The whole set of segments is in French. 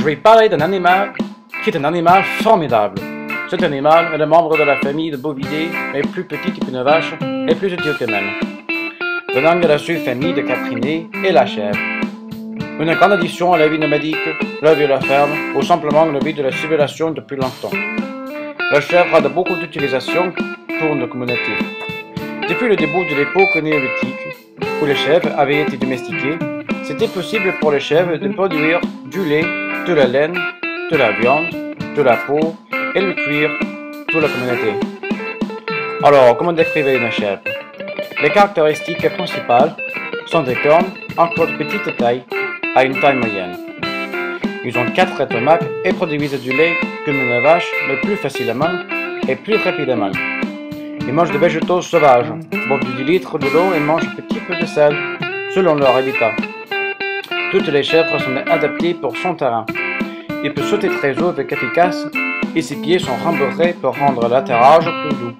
vais parler d'un animal qui est un animal formidable. Cet animal est le membre de la famille de bovidés, mais plus petit qu'une vache et plus utile que même. Venant de la sous-famille de caprinés et la chèvre. Une grande addition à la vie nomadique, la vie de la ferme, ou simplement la vie de la civilisation depuis longtemps. La chèvre a de beaucoup d'utilisations pour nos communautés. Depuis le début de l'époque néolithique, où les chèvres avaient été domestiquées, c'était possible pour les chèvres de produire du lait, de la laine, de la viande, de la peau et le cuir pour la communauté. Alors, comment décrire une chèvre? Les caractéristiques principales sont des cornes encore de petite taille à une taille moyenne. Ils ont 4 estomacs et produisent du lait comme une vache, mais plus facilement et plus rapidement. Ils mangent des végétaux sauvages, boivent 10 litres de l'eau et mangent un petit peu de sel, selon leur habitat. Toutes les chèvres sont adaptées pour son terrain. Il peut sauter très haut avec efficace et ses pieds sont rembourrés pour rendre l'atterrage plus doux.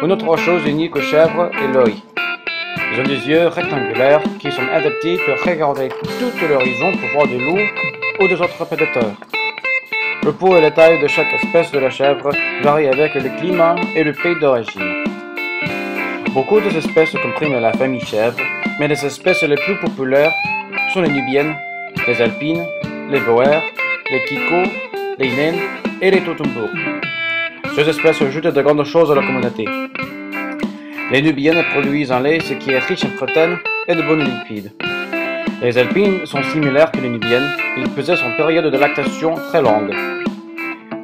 Une autre chose unique aux chèvres est l'œil. Ils ont des yeux rectangulaires qui sont adaptés pour regarder tout l'horizon pour voir des loups ou des autres prédateurs. Le poids et la taille de chaque espèce de la chèvre varient avec le climat et le pays d'origine. Beaucoup des espèces comprennent la famille chèvre, mais les espèces les plus populaires sont les nubiennes, les alpines, les boers, les kikos, les naines et les totumbours. Ces espèces ajoutent de grandes choses à la communauté. Les nubiennes produisent un lait qui est riche en protéines et de bons lipides. Les alpines sont similaires que les nubiennes, ils possèdent une période de lactation très longue.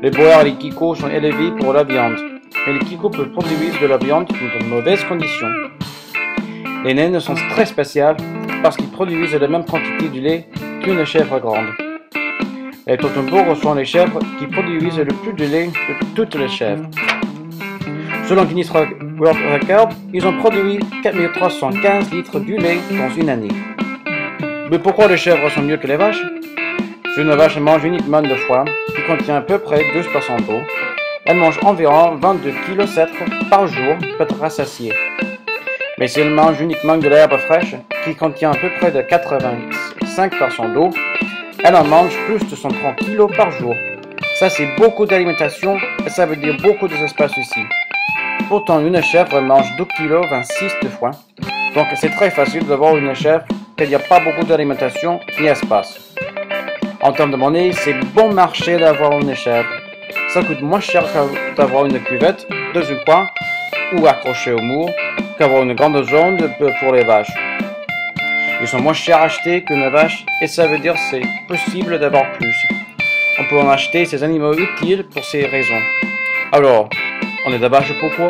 Les boers et les kikos sont élevés pour la viande, mais les kikos peuvent produire de la viande dans de mauvaises conditions. Les naines sont très spéciales parce qu'ils produisent la même quantité de lait qu'une chèvre grande. Les totumbours sont les chèvres qui produisent le plus de lait de toutes les chèvres. Selon Guinness World Record, ils ont produit 4315 litres de lait dans une année. Mais pourquoi les chèvres sont mieux que les vaches? Une vache mange uniquement de foin, qui contient à peu près 12% d'eau. Elle mange environ 22,7 kg par jour pour être rassasiée. Mais si elle mange uniquement de l'herbe fraîche, qui contient à peu près de 85% d'eau, elle en mange plus de 130 kg par jour. Ça c'est beaucoup d'alimentation et ça veut dire beaucoup d'espace ici. Pourtant une chèvre mange 2,26 kg de foin, donc c'est très facile d'avoir une chèvre qu'il n'y a pas beaucoup d'alimentation ni espace. En termes de monnaie, c'est bon marché d'avoir une chèvre. Ça coûte moins cher d'avoir une cuvette dans un coin ou accrochée au mur qu'avoir une grande zone pour les vaches. Ils sont moins chers à acheter qu'une vache et ça veut dire que c'est possible d'avoir plus. On peut en acheter ces animaux utiles pour ces raisons. Alors, on est de vache pourquoi?